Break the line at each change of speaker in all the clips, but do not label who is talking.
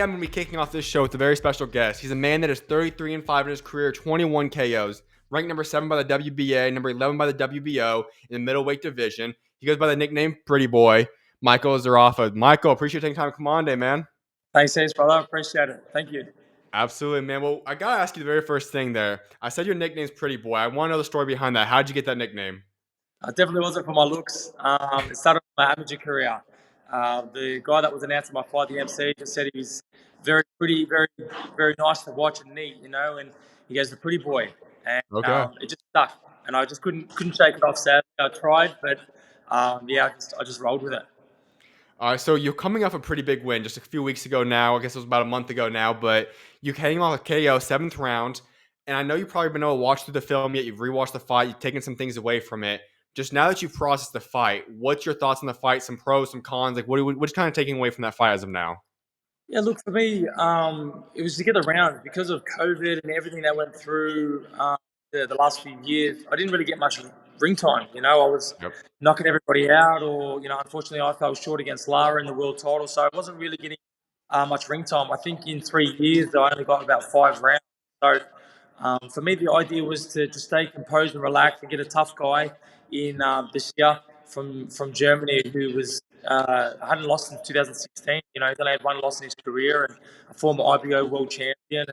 I'm going to be kicking off this show with a very special guest. He's a man that is 33-5 in his career, 21 KOs, ranked number 7 by the WBA, number 11 by the WBO in the middleweight division. He goes by the nickname Pretty Boy, Michael Zerafa. Michael, appreciate you taking time to come on today, man.
Thanks, Ace, brother. Appreciate it. Thank you.
Absolutely, man. Well, I got to ask you the very first thing there. I said your nickname's Pretty Boy. I want to know the story behind that. How'd you get that nickname?
I definitely wasn't for my looks. It started my amateur career. The guy that was announcing my fight, the MC, just said he was very pretty, very, very nice to watch and neat, and he goes, the pretty boy. And
Okay.
it just stuck. And I just couldn't shake it off, sadly. I tried, but yeah, I just rolled with it.
All right, so you're coming off a pretty big win just a few weeks ago now. I guess it was about a month ago now, but you came off a KO, 7th round. And I know you've probably been able to watch through the film yet. You've rewatched the fight. You've taken some things away from it. Just now that you've processed the fight, what's your thoughts on the fight? Some pros, some cons. Like, what's kind of taking away from that fight as of now?
Yeah, look, for me, it was to get around because of COVID and everything that went through the last few years. I didn't really get much ring time. I was
Yep.
knocking everybody out, or unfortunately, I fell short against Lara in the world title, so I wasn't really getting much ring time. I think in 3 years, I only got about 5 rounds. So for me, the idea was to stay composed and relaxed and get a tough guy in Tszyu from Germany who was hadn't lost since 2016. He's only had one loss in his career and a former IBO world champion.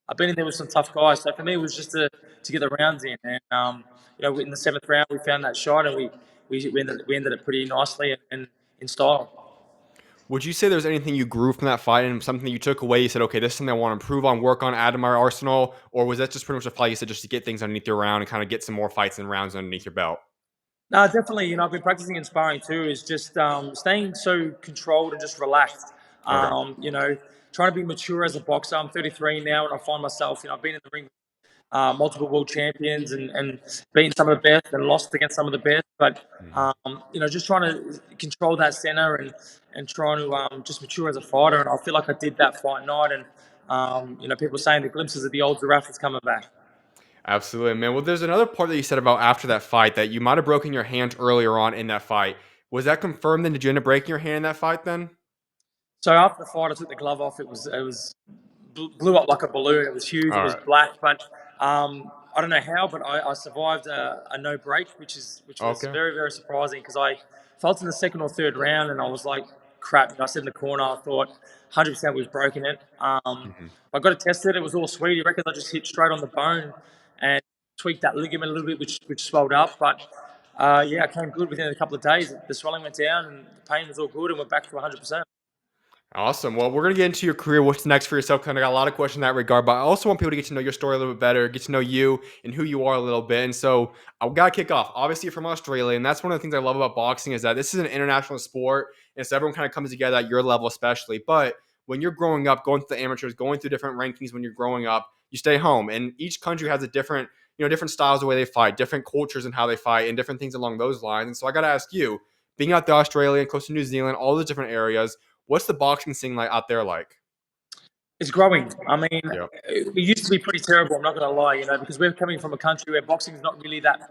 I've been in there with some tough guys. So for me, it was just to get the rounds in. And, in the 7th round, we found that shot and we ended it pretty nicely and in style.
Would you say there's anything you grew from that fight and something that you took away? You said, okay, this is something I want to improve on, work on, add to my arsenal? Or was that just pretty much a fight you said just to get things underneath your round and kind of get some more fights and rounds underneath your belt?
No, definitely. I've been practicing and sparring too. Is just staying so controlled and just relaxed.
Okay.
Trying to be mature as a boxer. I'm 33 now, and I find myself. I've been in the ring with multiple world champions and beaten some of the best and lost against some of the best. But
Mhm.
just trying to control that center and trying to just mature as a fighter. And I feel like I did that fight night. And people saying the glimpses of the old Zerafa's coming back.
Absolutely, man. Well, there's another part that you said about after that fight that you might have broken your hand earlier on in that fight. Was that confirmed? Then did you end up breaking your hand in that fight? Then
So after the fight, I took the glove off. It was blew up like a balloon. It was huge. It
all
was
right.
black, but I don't know how, but I survived a no break, which was
Okay.
very very surprising because I felt in the 2nd or 3rd round, and I was like, crap. I said in the corner, I thought 100% was broken it.
Mhm.
I got it tested. It was all sweet. He reckons I just hit straight on the bone and tweaked that ligament a little bit, which swelled up, but. Yeah, it came good within a couple of days. The swelling went down and the pain was all good and we're back to 100%.
Awesome. Well, we're gonna get into your career. What's next for yourself? Kind of got a lot of questions in that regard, but I also want people to get to know your story a little bit better, get to know you and who you are a little bit. And so I gotta kick off. Obviously, you're from Australia, and that's one of the things I love about boxing is that this is an international sport, and so everyone kind of comes together at your level, especially. But when you're growing up, going through the amateurs, going through different rankings, when you're growing up, you stay home, and each country has a different, different styles the way they fight, different cultures and how they fight, and different things along those lines. And so I gotta ask you, being out there, Australia, close to New Zealand, all the different areas. What's the boxing scene like out there like?
It's growing. I mean,
Yep.
it used to be pretty terrible. I'm not going to lie, because we're coming from a country where boxing is not really that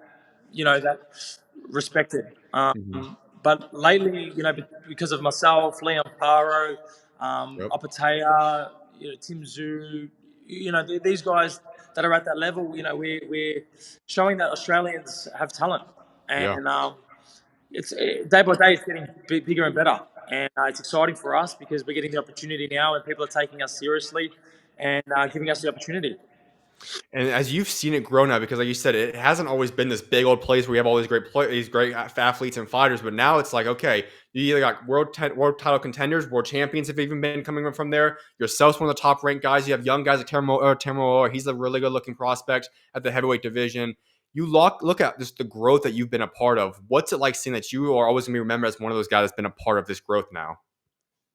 respected.
Mhm.
But lately, because of myself, Leon Paro,
Yep.
Apatea, Tim Zhu, these guys that are at that level, we're showing that Australians have talent,
Yeah.
and it's day by day it's getting bigger and better, and it's exciting for us because we're getting the opportunity now and people are taking us seriously and giving us the opportunity.
And as you've seen it grow now, because like you said, it hasn't always been this big old place where we have all these these great athletes and fighters. But now it's like, okay, you either got world title contenders, world champions have even been coming from there. Yourself's one of the top ranked guys. You have young guys like Termo. He's a really good looking prospect at the heavyweight division. You look at just the growth that you've been a part of. What's it like seeing that you are always going to be remembered as one of those guys that's been a part of this growth now?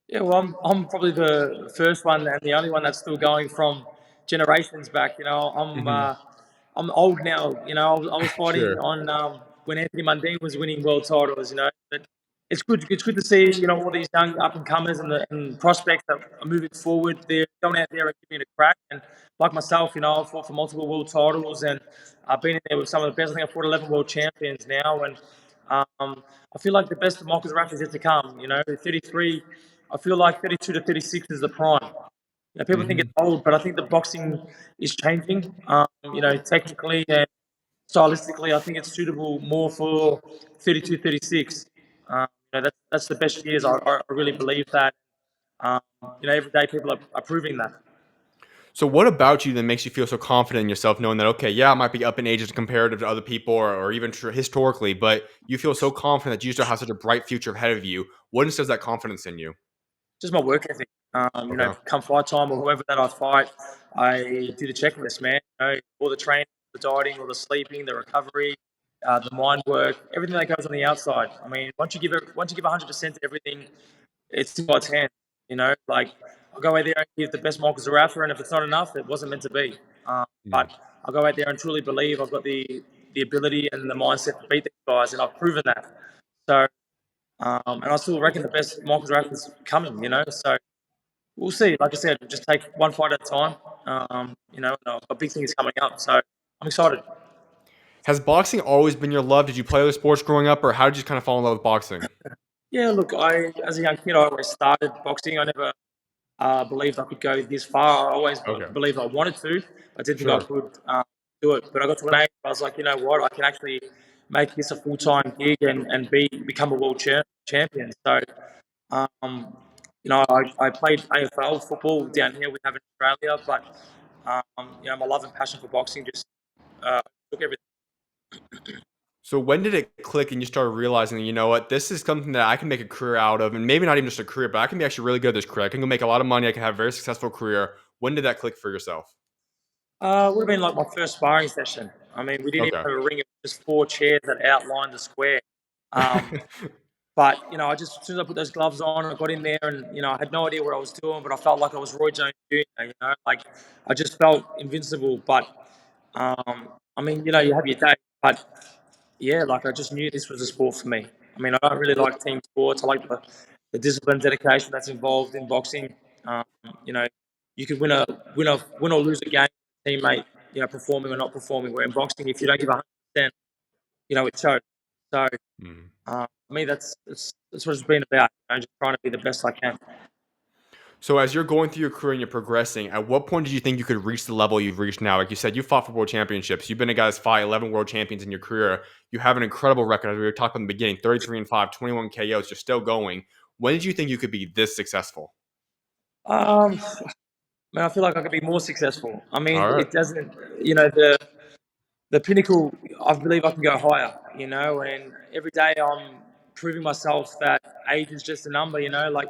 Yeah, well, I'm probably the first one and the only one that's still going from generations back.
Hmm.
I'm old now. I was fighting
Sure.
on when Anthony Mundine was winning world titles. But it's good. It's good to see all these young up and comers and prospects that are moving forward. They're going out there and giving it a crack. And like myself, I've fought for multiple world titles and I've been in there with some of the best. I think I've fought 11 world champions now, and I feel like the best of Michael Zerafa is yet to come. At 33. I feel like 32 to 36 is the prime. People think it's
Mhm.
old, but I think the boxing is changing. Technically and stylistically, I think it's suitable more for 32, 36. That's the best years. I really believe that. Um, every day people are proving that.
So what about you that makes you feel so confident in yourself, knowing that okay, yeah, I might be up in ages comparative to other people, or even historically, but you feel so confident that you still have such a bright future ahead of you. What instills that confidence in you?
Just my work ethic.
Okay,
Come fight time or whoever that I fight, I do the checklist, man. All the training, the dieting, all the sleeping, the recovery, the mind work, everything that goes on the outside. I mean, once you give 100% to everything, it's in God's hands. Like I'll go out there and give the best mock Zerafa, and if it's not enough, it wasn't meant to be.
mm.
But I'll go out there and truly believe I've got the ability and the mindset to beat these guys, and I've proven that. So, and I still reckon the best mock Zerafa's coming. So we'll see. Like I said, just take one fight at a time. And a big thing is coming up, so I'm excited.
Has boxing always been your love? Did you play other sports growing up, or how did you kind of fall in love with boxing?
Yeah, look, as a young kid, I always started boxing. I never believed I could go this far. I always
Okay,
believed I wanted to. I didn't think I
sure.
could do it. But I got to an age where I was like, you know what, I can actually make this a full time gig and become a world champion. So, um, I played AFL football down here we have in Australia, but my love and passion for boxing just took everything.
So when did it click and you started realizing, you know what, this is something that I can make a career out of, and maybe not even just a career, but I can be actually really good at this career. I can go make a lot of money. I can have a very successful career. When did that click for yourself?
Would have been like my first sparring session. I mean, we didn't even
Okay.
have a ring; it was just four chairs that outlined the square. Um, But I just as soon as I put those gloves on, I got in there, and I had no idea what I was doing, but I felt like I was Roy Jones Jr. Like I just felt invincible. But I mean, you have your day, but yeah, like I just knew this was a sport for me. I mean, I don't really like team sports. I like the discipline, dedication that's involved in boxing. Um, you know, you could win or lose a game, teammate, performing or not performing. Where in boxing, if you don't give 100%, it shows. So.
Mhm.
For me, that's what it's been about. Just trying to be the best I can.
So as you're going through your career and you're progressing, at what point did you think you could reach the level you've reached now? Like you said, you fought for world championships. You've been a guy that's fought 11 world champions in your career. You have an incredible record, as we were talking in the beginning, 33 and 5, 21 KOs. You're still going. When did you think you could be this successful?
Man, I feel like I could be more successful. I mean,
All right.
it doesn't. The pinnacle. I believe I can go higher. And every day I'm proving myself that age is just a number. Like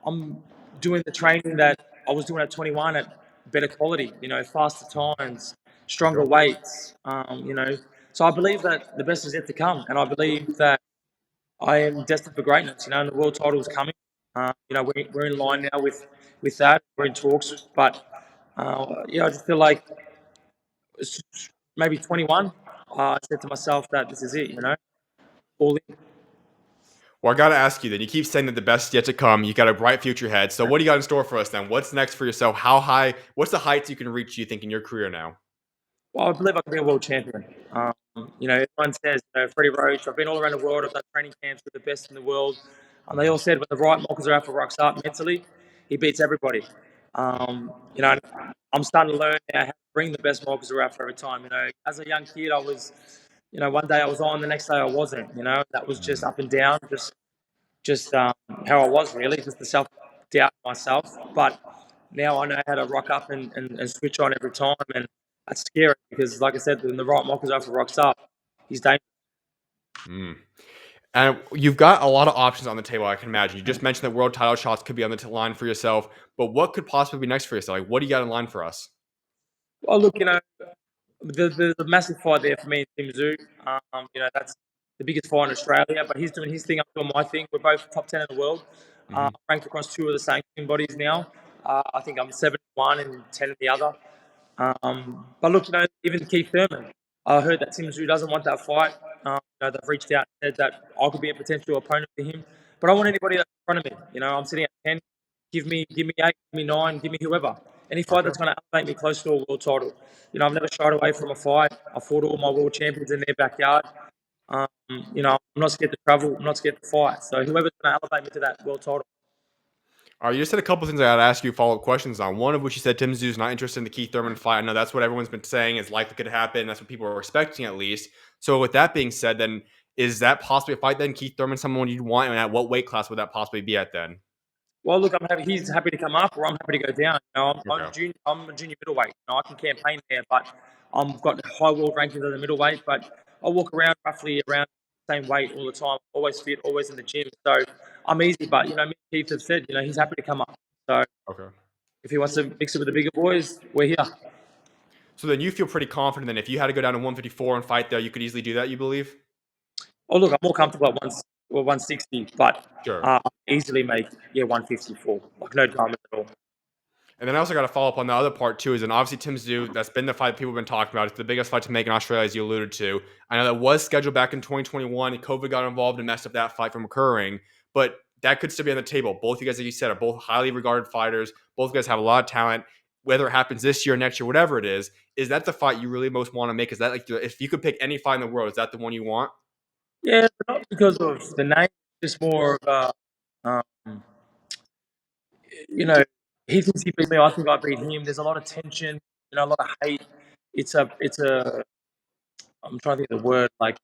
I'm doing the training that I was doing at 21 at better quality. Faster times, stronger
Okay.
weights. So I believe that the best is yet to come, and I believe that I am destined for greatness, and the world title is coming. We're in line now with that. We're in talks, but I just feel like maybe 21. I said to myself that this is it. All in.
Well, I got to ask you then. You keep saying that the best is yet to come. You got a bright future ahead. So, what do you got in store for us then? What's next for yourself? How high? What's the heights you can reach, you think, in your career now?
Well, I believe I can be a world champion. Everyone says, Freddie Roach. I've been all around the world. I've done training camps with the best in the world, and they
Mhm.
all said when the right Mokazawa rocks up mentally, he beats everybody. Um, you know, I'm starting to learn how to bring the best Mokazawa every time. As a young kid, I was, one day I was on, the next day I wasn't. That was just
Mhm.
up and down, just how I was really, just the self doubt myself. But now I know how to rock up and switch on every time, and that's scary because, like I said, when the right Mokazawa rocks up, he's dangerous.
Mm. And you've got a lot of options on the table, I can imagine. You just mentioned that world title shots could be on the line for yourself, but what could possibly be next for yourself? Like, what do you got in line for us?
Well, look, the massive fight there for me is Tszyu. That's the biggest fight in Australia, but he's doing his thing, I'm doing my thing. We're both top 10 in the world.
Hmm.
Ranked across two of the sanctioning bodies now. I think I'm 7 in one and 10 in the other. But look, even Keith Thurman, I heard that Tszyu doesn't want that fight. They've reached out and said that I could be a potential opponent for him. But I want anybody that's in front of me. I'm sitting at 10. Give me 8, give me 9, give me whoever. Any fight
Okay.
that's going to elevate me close to a world title. I've never shied away from a fight. I fought all my world champions in their backyard. I'm not scared to travel. I'm not scared to fight. So whoever's going to elevate me to that world title.
You just said a couple things I got to ask you follow-up questions on. One of which you said Tim Tszyu is not interested in the Keith Thurman fight. I know that's what everyone's been saying is likely could happen. That's what people are expecting at least. So with that being said, then is that possibly a fight then? Keith Thurman, someone you'd want, and at what weight class would that possibly be at then?
Well, look, I'm happy. He's happy to come up, or I'm happy to go down.
Okay.
I'm a junior middleweight. I can campaign there, but I've got high world rankings as a middleweight. But I walk around roughly around the same weight all the time. Always fit, always in the gym. So I'm easy. But me and Keith have said, he's happy to come up. So
Okay.
if he wants to mix it with the bigger boys, we're here.
So then you feel pretty confident that if you had to go down to 154 and fight there, you could easily do that, you believe?
Oh, look, I'm more comfortable at 160, but
Sure.
I easily make 154. Like no dramas at all.
And then I also got to follow up on the other part too. Is and obviously Tim Tszyu, that's been the fight people have been talking about. It's the biggest fight to make in Australia, as you alluded to. I know that was scheduled back in 2021, and COVID got involved and messed up that fight from occurring. But that could still be on the table. Both you guys, like you said, are both highly regarded fighters. Both guys have a lot of talent. Whether it happens this year, next year, whatever it is that the fight you really most want to make? Is that like if you could pick any fight in the world, is that the one you want?
Yeah, but not because of the name. Just more of you know, he thinks he beat me. I think I beat him. There's a lot of tension. A lot of hate. It's a. I'm trying to think of the word. Like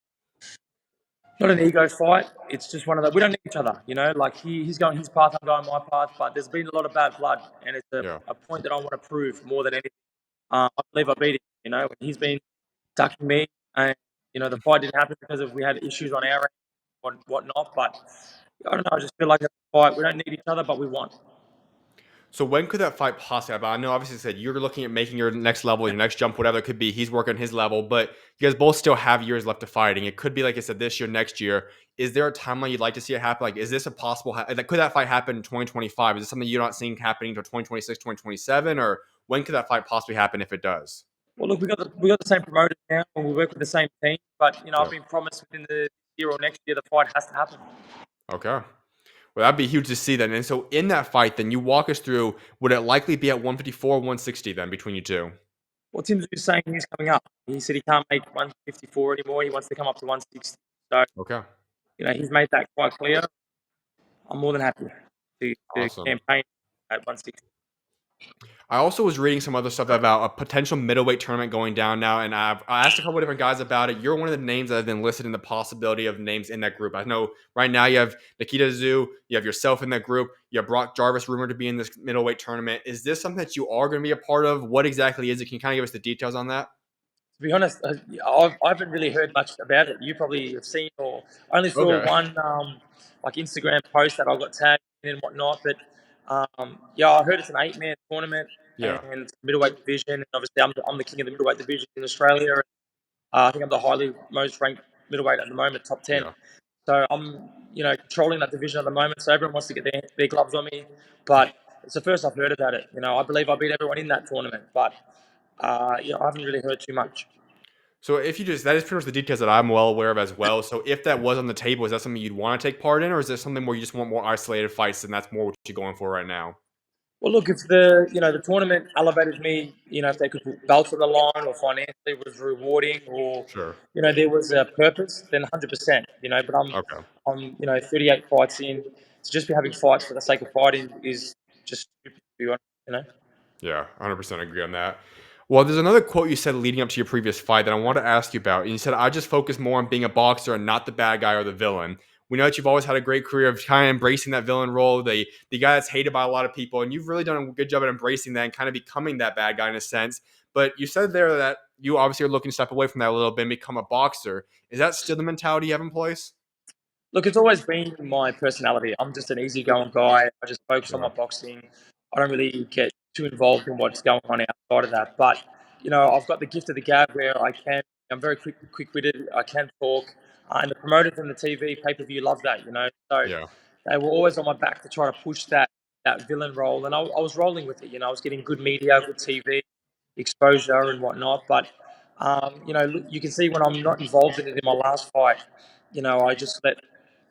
not an ego fight. It's just one of the. We don't need each other. Like he's going his path. I'm going my path. But there's been a lot of bad blood, and it's
Yeah.
a point that I want to prove more than anything. I believe I beat him. When he's been ducking me, and the fight didn't happen because of we had issues on our end, whatnot. But I don't know. I just feel like it's a fight. We don't need each other, but we want.
So when could that fight possibly happen? I know obviously you said you're looking at making your next level, your next jump, whatever it could be. He's working his level, but you guys both still have years left of fighting. It could be, like I said, this year, next year. Is there a timeline you'd like to see it happen? Like, is this a possible, could that fight happen in 2025? Is this something you're not seeing happening until 2026, 2027? Or when could that fight possibly happen if it does?
Well, look, we got the same promoter now, and we work with the same team. But I've
Yeah.
been promised within the year or next year the fight has to happen.
Okay. Well, that'd be huge to see then. And so in that fight, then you walk us through, would it likely be at 154, 160 then between you two?
Well, Tim's just saying he's coming up. He said he can't make 154 anymore. He wants to come up to 160. So
Okay.
he's made that quite clear. I'm more than happy to
Awesome.
campaign at 160.
I also was reading some other stuff about a potential middleweight tournament going down now, and I asked a couple of different guys about it. You're one of the names that have been listed in the possibility of names in that group. I know right now you have Nikita Tszyu, you have yourself in that group, you have Brock Jarvis rumored to be in this middleweight tournament. Is this something that you are going to be a part of? What exactly is it? Can you kind of give us the details on that?
To be honest, I haven't really heard much about it. You probably have seen or only saw
Okay.
one like Instagram post that I got tagged in and whatnot. But yeah, I heard it's an 8-man tournament
Yeah.
and middleweight division. And obviously, I'm the king of the middleweight division in Australia. I think I'm the highly most ranked middleweight at the moment, top 10.
Yeah.
So I'm controlling that division at the moment. So everyone wants to get their gloves on me, but it's the first I've heard about it. I believe I beat everyone in that tournament, but I haven't really heard too much.
So if you just that is pretty much the details that I'm well aware of as well. So if that was on the table, is that something you'd want to take part in, or is there something where you just want more isolated fights and that's more what you're going for right now?
Well, look, if the tournament elevated me, if they could put belts on the line or financially was rewarding or
Sure.
there was a purpose, then 100%. But
Okay.
I'm 38 fights in. To just be having fights for the sake of fighting is just stupid, to be honest.
Yeah, 100% agree on that. Well, there's another quote you said leading up to your previous fight that I want to ask you about. And you said, I just focus more on being a boxer and not the bad guy or the villain. We know that you've always had a great career of kind of embracing that villain role, the guy that's hated by a lot of people. And you've really done a good job at embracing that and kind of becoming that bad guy in a sense. But you said there that you obviously are looking to step away from that a little bit and become a boxer. Is that still the mentality you have in place?
Look, it's always been my personality. I'm just an easygoing guy. I just focus on my
Yeah.
boxing. I don't really get too involved in what's going on outside of that. But I've got the gift of the gab where I can. I'm very quick-witted. I can talk, and the promoters and the TV pay-per-view love that. So
Yeah.
they were always on my back to try to push that villain role, and I was rolling with it. I was getting good media, good TV exposure, and whatnot. But look, you can see when I'm not involved in it in my last fight. I just let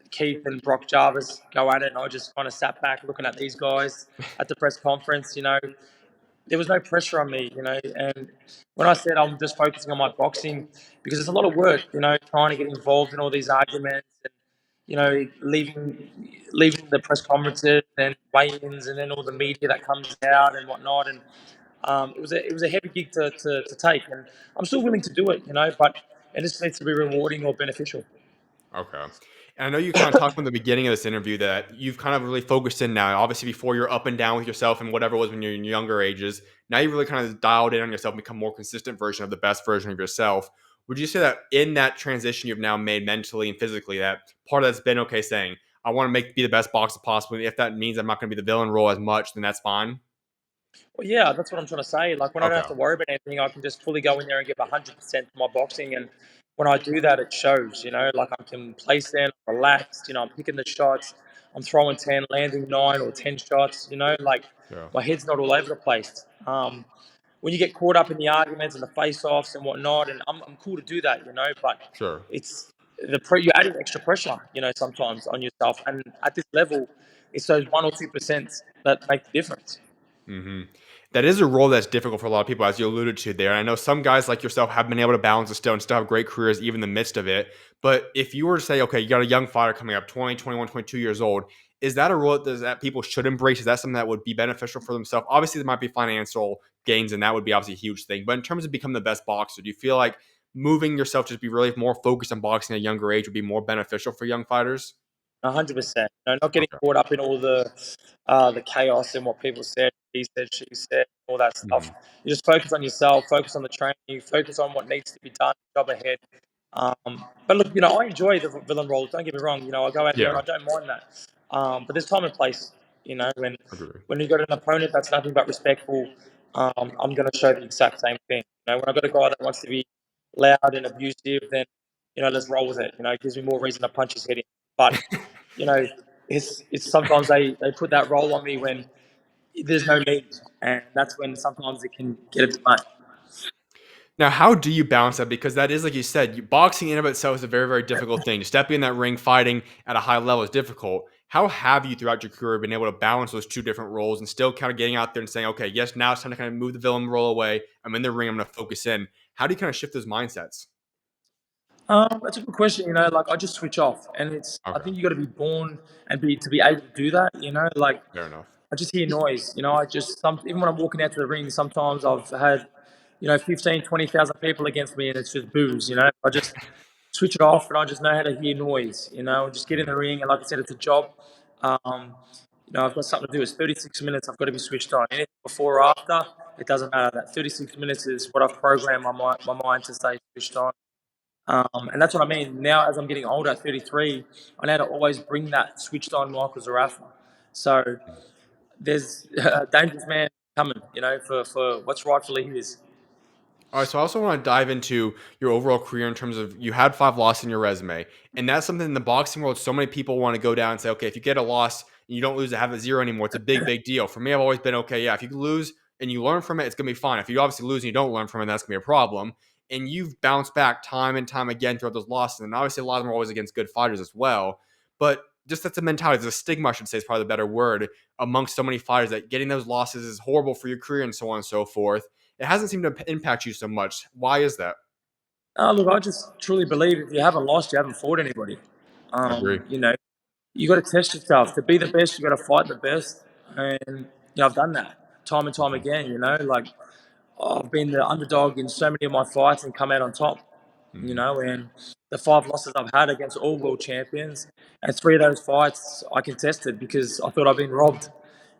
Keith and Brock Jarvis go at it, and I just kind of sat back looking at these guys at the press conference. There was no pressure on me, and when I said I'm just focusing on my boxing, because it's a lot of work, trying to get involved in all these arguments, and leaving the press conferences and weigh-ins, and then all the media that comes out and whatnot. And it was a heavy gig to take, and I'm still willing to do it, but it just needs to be rewarding or beneficial.
Okay. And I know you kind of talked from the beginning of this interview that you've kind of really focused in now. Obviously, before you're up and down with yourself and whatever it was when you're in your younger ages. Now you really kind of dialed in on yourself and become more consistent version of the best version of yourself. Would you say that in that transition you've now made mentally and physically, that part of that's been okay saying, I want to be the best boxer possible. If that means I'm not going to be the villain role as much, then that's fine.
Well, yeah, that's what I'm trying to say. Like when I don't have
Okay.
to worry about anything, I can just fully go in there and give 100% to my boxing. And when I do that, it shows. Like I'm complacent, I'm relaxed. I'm picking the shots. I'm throwing 10, landing 9 or 10 shots. Like
Yeah.
my head's not all over the place. When you get caught up in the arguments and the face-offs and whatnot, and I'm cool to do that. But
Sure.
it's you're adding extra pressure. Sometimes on yourself, and at this level, it's those 1 or 2% that make the difference.
Hmm. That is a role that's difficult for a lot of people, as you alluded to there. And I know some guys like yourself have been able to balance the still and still have great careers even in the midst of it. But if you were to say, okay, you got a young fighter coming up, 20, 21, 22 years old, is that a role that people should embrace? Is that something that would be beneficial for themselves? Obviously, there might be financial gains, and that would be obviously a huge thing. But in terms of becoming the best boxer, do you feel like moving yourself to be really more focused on boxing at a younger age would be more beneficial for young fighters?
100%. Not getting
Okay.
caught up in all the chaos and what people said, he said, she said, all that stuff.
Mhm.
You just focus on yourself, focus on the training, focus on what needs to be done, job ahead. But look, I enjoy the villain role. Don't get me wrong. I go out there and
Yeah,
I don't mind that. But there's time and place. When
agree.
when you got an opponent that's nothing but respectful, I'm going to show the exact same thing. When I got a guy that wants to be loud and abusive, then let's roll with it. It gives me more reason to punch his head in. But you know, it's sometimes they put that role on me when there's no need, and that's when sometimes it can get a bit much.
Now, how do you balance that? Because that is, like you said, boxing in of itself is a very, very difficult thing. Stepping in that ring, fighting at a high level is difficult. How have you, throughout your career, been able to balance those two different roles and still kind of getting out there and saying, okay, yes, now it's time to kind of move the villain role away. I'm in the ring. I'm going to focus in. How do you kind of shift those mindsets?
That's a good question. Like I just switch off, and I
Okay,
think you got to be born and be able to do that. Like
fair enough.
I just hear noise. I just even when I'm walking out to the ring, sometimes I've had 15, 20,000 people against me, and it's just booze. I just switch it off, and I just know how to hear noise. Just get in the
Mhm.
ring, and like I said, it's a job. Um, I've got something to do. It's 36 minutes. I've got to be switched on. Anything before or after, it doesn't matter. That 36 minutes is what I've programmed my mind to stay switched on. And that's what I mean. Now, as I'm getting older, at 33, I know to always bring that switched on Michael Zerafa. So there's a dangerous man coming, for what's rightfully his.
All right, so I also want to dive into your overall career in terms of you had 5 losses in your resume, and that's something in the boxing world. So many people want to go down and say, okay, if you get a loss and you don't lose to have a zero anymore, it's a big, big deal. For me, I've always been okay. Yeah, if you lose and you learn from it, it's gonna be fine. If you obviously lose and you don't learn from it, that's gonna be a problem. And you've bounced back time and time again throughout those losses, and obviously a lot of them are always against good fighters as well. But just that's a mentality, it's a stigma, I should say, is probably the better word amongst so many fighters that getting those losses is horrible for your career and so on and so forth. It hasn't seemed to impact you so much. Why is that?
Look, I just truly believe if you haven't lost, you haven't fought anybody.
I agree.
You got to test yourself. To be the best, you got to fight the best. And, I've done that time and time
Mhm,
again, like I've been the underdog in so many of my fights and come out on top.
mhm.
And the 5 losses I've had against all world champions, and 3 of those fights I contested because I thought I'd been robbed.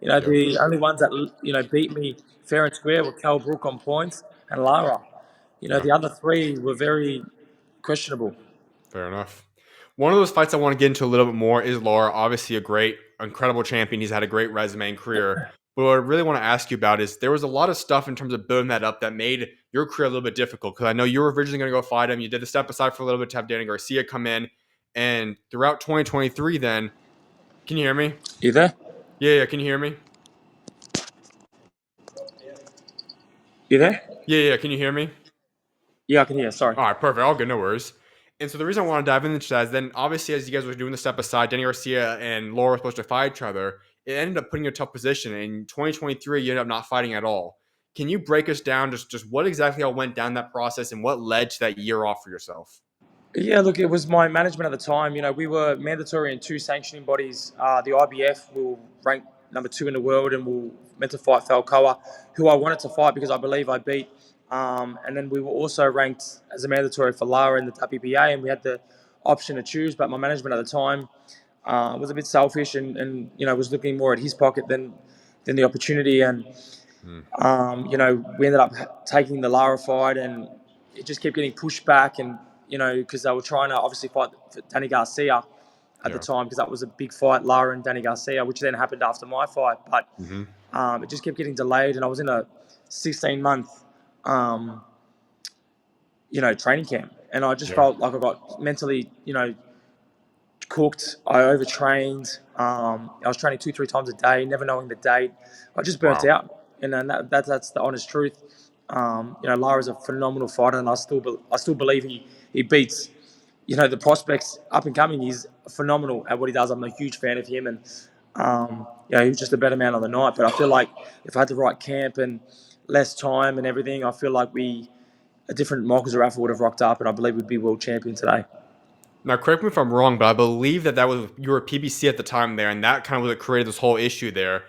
Yep.
The only ones that beat me fair and square were Cal Brook on points and Lara.
Yeah.
The other three were very questionable.
Fair enough. One of those fights I want to get into a little bit more is Laura. Obviously, a great, incredible champion. He's had a great resume and career. But what I really want to ask you about is there was a lot of stuff in terms of building that up that made your career a little bit difficult. Because I know you were originally going to go fight him. You did the step aside for a little bit to have Danny Garcia come in. And throughout 2023, then, can you hear me?
You there?
Yeah, yeah. Can you hear me?
You there?
Yeah, yeah. Can you hear me?
Yeah, I can hear. Sorry.
All right, perfect. All good, no worries. And so the reason I want to dive into that is then obviously as you guys were doing the step aside, Danny Garcia and Laura were supposed to fight each other. It ended up putting you in a tough position. In 2023, you ended up not fighting at all. Can you break us down just what exactly all went down that process and what led to that year off for yourself?
Yeah, look, it was my management at the time. We were mandatory in two sanctioning bodies. The IBF will rank number 2 in the world and will meant to fight Falcoa, who I wanted to fight because I believe I beat. And then we were also ranked as a mandatory for Lara in the WBA, and we had the option to choose. But my management at the time was a bit selfish and was looking more at his pocket than the opportunity. And
Mm,
we ended up taking the Lara fight, and it just kept getting pushed back. And because they were trying to obviously fight Danny Garcia at the
yeah.
time, because that was a big fight, Lara and Danny Garcia, which then happened after my fight. But
Hmm.
it just kept getting delayed, and I was in a 16-month, training camp, and I just
Yeah.
felt like I got mentally, cooked. I overtrained. I was training 2, 3 times a day, never knowing the date. I just burnt
Wow.
out, and that's the honest truth. Lara's a phenomenal fighter, and I still believe he beats. The prospects up and coming. He's phenomenal at what he does. I'm a huge fan of him, and he was just a better man on the night. But I feel like if I had the right camp and less time and everything, I feel like a different Michael Zerafa would have rocked up, and I believe we'd be world champion today.
Now, correct me if I'm wrong, but I believe that was you were PBC at the time there, and that kind of what created this whole issue there.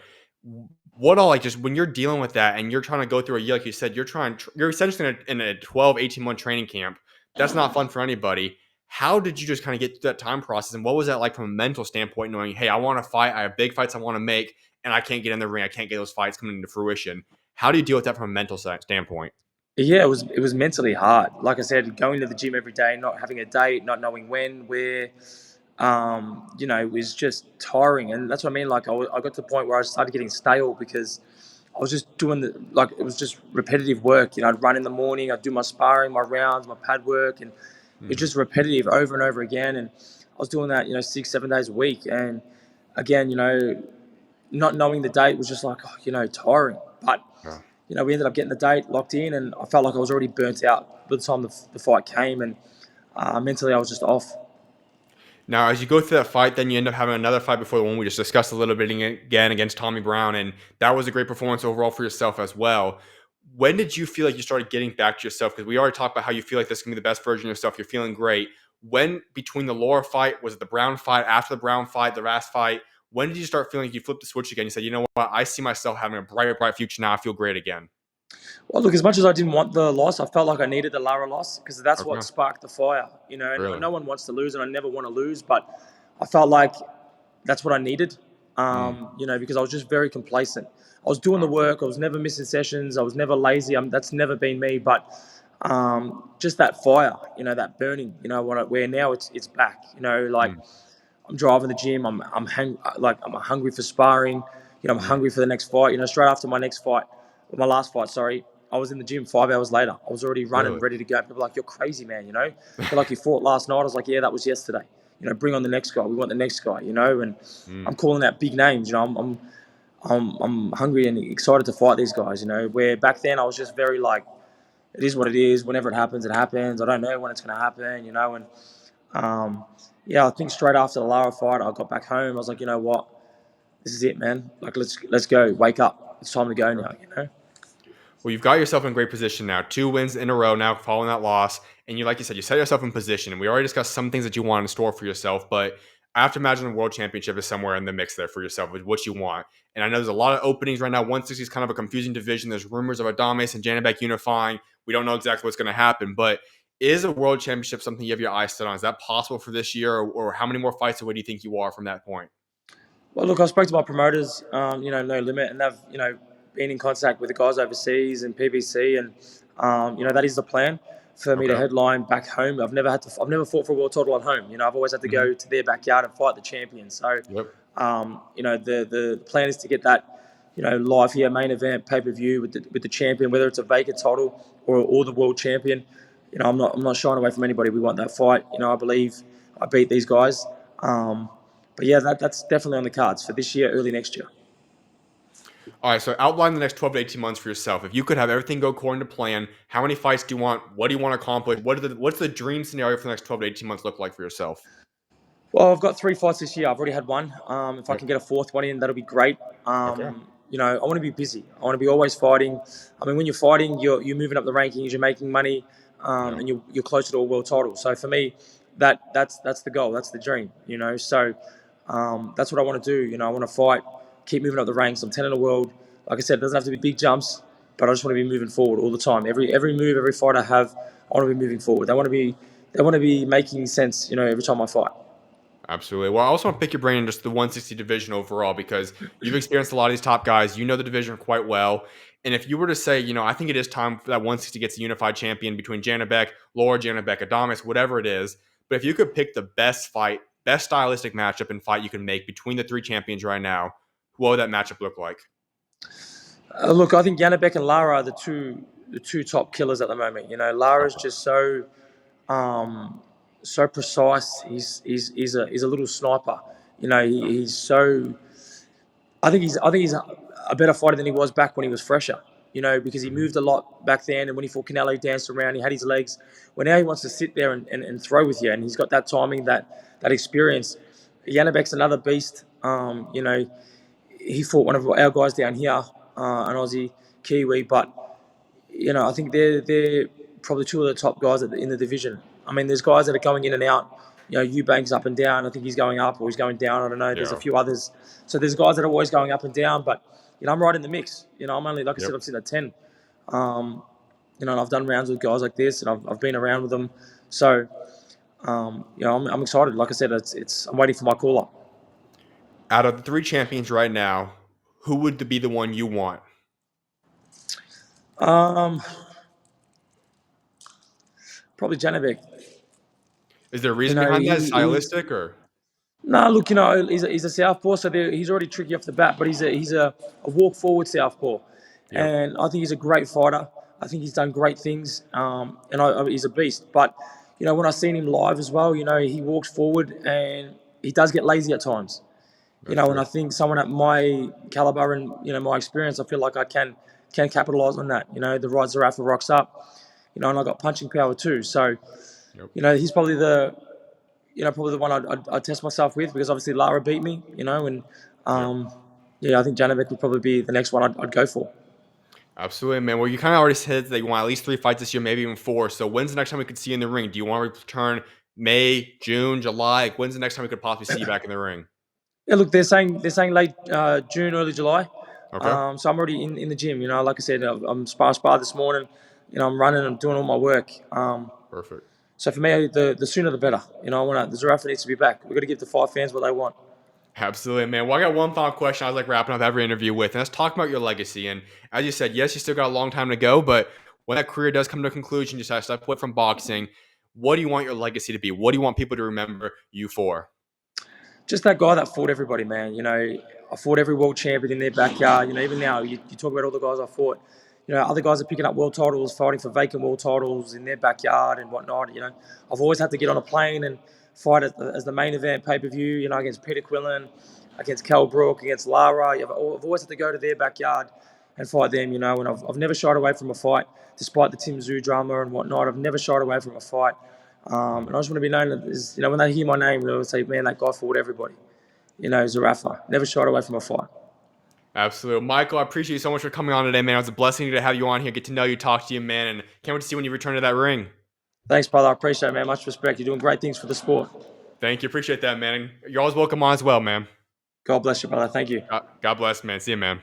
What all like just when you're dealing with that and you're trying to go through a year, like you said, you're essentially in a 12, 18-month training camp. That's not fun for anybody. How did you just kind of get through that time process, and what was that like from a mental standpoint, knowing, hey, I want to fight, I have big fights I want to make, and I can't get in the ring, I can't get those fights coming into fruition. How do you deal with that from a mental standpoint?
Yeah, it was mentally hard. Like I said, going to the gym every day, not having a date, not knowing when, where, was just tiring. And that's what I mean. Like I got to the point where I started getting stale because I was just doing it was just repetitive work. I'd run in the morning, I'd do my sparring, my rounds, my pad work, and it's
Hmm.
just repetitive over and over again. And I was doing that, 6, 7 days a week. And again, not knowing the date was just like, tiring. But
Yeah.
we ended up getting the date locked in, and I felt like I was already burnt out by the time the fight came, and mentally I was just off.
Now, as you go through that fight, then you end up having another fight before the one we just discussed a little bit again against Tommy Brown, and that was a great performance overall for yourself as well. When did you feel like you started getting back to yourself? Because we already talked about how you feel like this can be the best version of yourself. You're feeling great. When between the Laura fight, was it the Brown fight, after the Brown fight, the Ras fight? When did you start feeling like you flipped the switch again? You said, you know what, I see myself having a bright future now. I feel great again.
Well, look, as much as I didn't want the loss, I felt like I needed the Lara loss because that's what
Okay.
sparked the fire. And
Really?
no one wants to lose, and I never want to lose, but I felt like that's what I needed.
Mm.
Because I was just very complacent. I was doing the
Wow.
work. I was never missing sessions. I was never lazy. That's never been me. But just that fire, that burning, where now it's back. Like
Mm.
I'm driving the gym. I'm hungry for sparring. I'm
Mm.
hungry for the next fight. Straight after my next fight, my last fight, sorry, I was in the gym 5 hours later. I was already running,
Really?
ready to go. People were like, "You're crazy, man." They're like, "You fought last night." I was like, "Yeah, that was yesterday." Bring on the next guy. We want the next guy. And
Mm.
I'm calling out big names. I'm hungry and excited to fight these guys. Where back then I was just very like, it is what it is. Whenever it happens, it happens. I don't know when it's going to happen. And yeah, I think straight after the Lara fight, I got back home. I was like, you know what, this is it, man. Like, let's go. Wake up. It's time to go now.
Well, you've got yourself in great position now. 2 wins in a row now following that loss. And like you said, you set yourself in position. And we already discussed some things that you want in store for yourself. But I have to imagine the world championship is somewhere in the mix there for yourself with what you want. And I know there's a lot of openings right now. 160 is kind of a confusing division. There's rumors of Adames and Janabek unifying. We don't know exactly what's going to happen. But is a world championship something you have your eyes set on? Is that possible for this year? Or how many more fights away do you think you are from that point?
Well, look, I spoke to my promoters, No Limit, and they've, been in contact with the guys overseas and PBC, and that is the plan for me to
Okay.
headline back home. I've never fought for a world title at home. I've always had to
Hmm.
go to their backyard and fight the champion. So,
Yep.
the plan is to get that, live here, main event, pay per view with the champion, whether it's a vacant title or the world champion. I'm not shying away from anybody. We want that fight. I believe I beat these guys. But yeah, that's definitely on the cards for this year, early next year.
All right, so outline the next 12 to 18 months for yourself. If you could have everything go according to plan, how many fights do you want? What do you want to accomplish? What's the dream scenario for the next 12 to 18 months look like for yourself?
Well, I've got 3 fights this year. I've already had one. If I
Yep.
can get a fourth one in, that'll be great.
Okay.
I want to be busy. I want to be always fighting. I mean, when you're fighting, you're moving up the rankings. You're making money.
Yeah.
and you're closer to a world title. So for me, that's the goal, that's the dream, you know. So that's what I want to do. You know, I want to fight, keep moving up the ranks. I'm 10 in the world. Like I said, it doesn't have to be big jumps, but I just want to be moving forward all the time. Every move, every fight I have, I want to be moving forward. They want to be making sense, you know, every time I fight.
Absolutely. Well, I also want to pick your brain in just the 160 division overall because you've experienced a lot of these top guys. You know the division quite well. And if you were to say, I think it is time for that 160 gets a unified champion between Janabek, Laura, Janabek, Adamas, whatever it is. But if you could pick the best fight, best stylistic matchup and fight you can make between the three champions right now, what would that matchup look like?
Look, I think Janabek and Lara are the two top killers at the moment. You know, Lara's
Okay.
just so precise. He's a little sniper. You know, he's so. I think he's a better fighter than he was back when he was fresher. You know, because he
Mhm.
moved a lot back then, and when he fought Canelo, he danced around. He had his legs. Well, now he wants to sit there and throw with you, and he's got that timing, that experience. Janabek's another beast. You know, he fought one of our guys down here, an Aussie Kiwi, but you know, I think they're probably two of the top guys in the division. I mean, there's guys that are going in and out. You know, Eubanks up and down. I think he's going up or he's going down. I don't know. There's a
Yeah.
few others. So there's guys that are always going up and down. But you know, I'm right in the mix. You know, I'm only like I said,
Yep.
I'm sitting at 10. Um, you know, and I've done rounds with guys like this, and I've been around with them. So you know, I'm excited. Like I said, it's I'm waiting for my call up.
Out of the three champions right now, who would be the one you want?
Um, Probably Janovic.
Is there a
You
reason
know,
behind that?
he's
Stylistic or?
no, look, you know, he's a southpaw, so he's already tricky off the bat. But he's a walk forward southpaw,
Yep.
and I think he's a great fighter. I think he's done great things, and he's a beast. But you know, when I seen him live as well, you know, he walks forward and he does get lazy at times. You
That's
know, and
true.
I think someone at my caliber and you know my experience, I feel like I can capitalize on that. You know, the right Zerafa rocks up, you know, and I got punching power too. So
Yep.
you know, he's probably the one I'd test myself with because obviously Lara beat me, you know, and
Yep.
um, yeah, I think Janovic would probably be the next one I'd go for.
Absolutely, man. Well, you kind of already said that you want at least three fights this year, maybe even four. So when's the next time we could see you in the ring? Do you want to return May, June, July? Like, when's the next time we could possibly see you back in the ring?
Yeah, look, they're saying late June, early July.
Okay.
So I'm already in the gym. You know, like I said, I'm spar this morning. You know, I'm running. I'm doing all my work.
Perfect.
So for me, the sooner the better. You know, I want the Zerafa needs to be back. We've got to give the fight fans what they want.
Absolutely, man. Well, I got one final question I was like wrapping up every interview with, and let's talk about your legacy. And as you said, yes, you still got a long time to go, but when that career does come to a conclusion, you decide to step away from boxing. What do you want your legacy to be? What do you want people to remember you for?
Just that guy that fought everybody, man. You know, I fought every world champion in their backyard. You know, even now, you talk about all the guys I fought. You know, other guys are picking up world titles, fighting for vacant world titles in their backyard and whatnot. You know, I've always had to get on a plane and fight as the main event pay per view. You know, against Peter Quillen, against Cal Brook, against Lara. I've always had to go to their backyard and fight them. You know, and I've never shied away from a fight, despite the Tszyu drama and whatnot. I've never shied away from a fight. And I just want to be known as, you know, when they hear my name, they'll say, man, that guy fought everybody. You know, Zerafa. Never shied away from a fight.
Absolutely. Michael, I appreciate you so much for coming on today, man. It was a blessing to have you on here, get to know you, talk to you, man, and can't wait to see when you return to that ring.
Thanks, brother. I appreciate it, man. Much respect. You're doing great things for the sport.
Thank you. Appreciate that, man. You're always welcome on as well, man.
God bless you, brother. Thank you.
God bless, man. See you, man.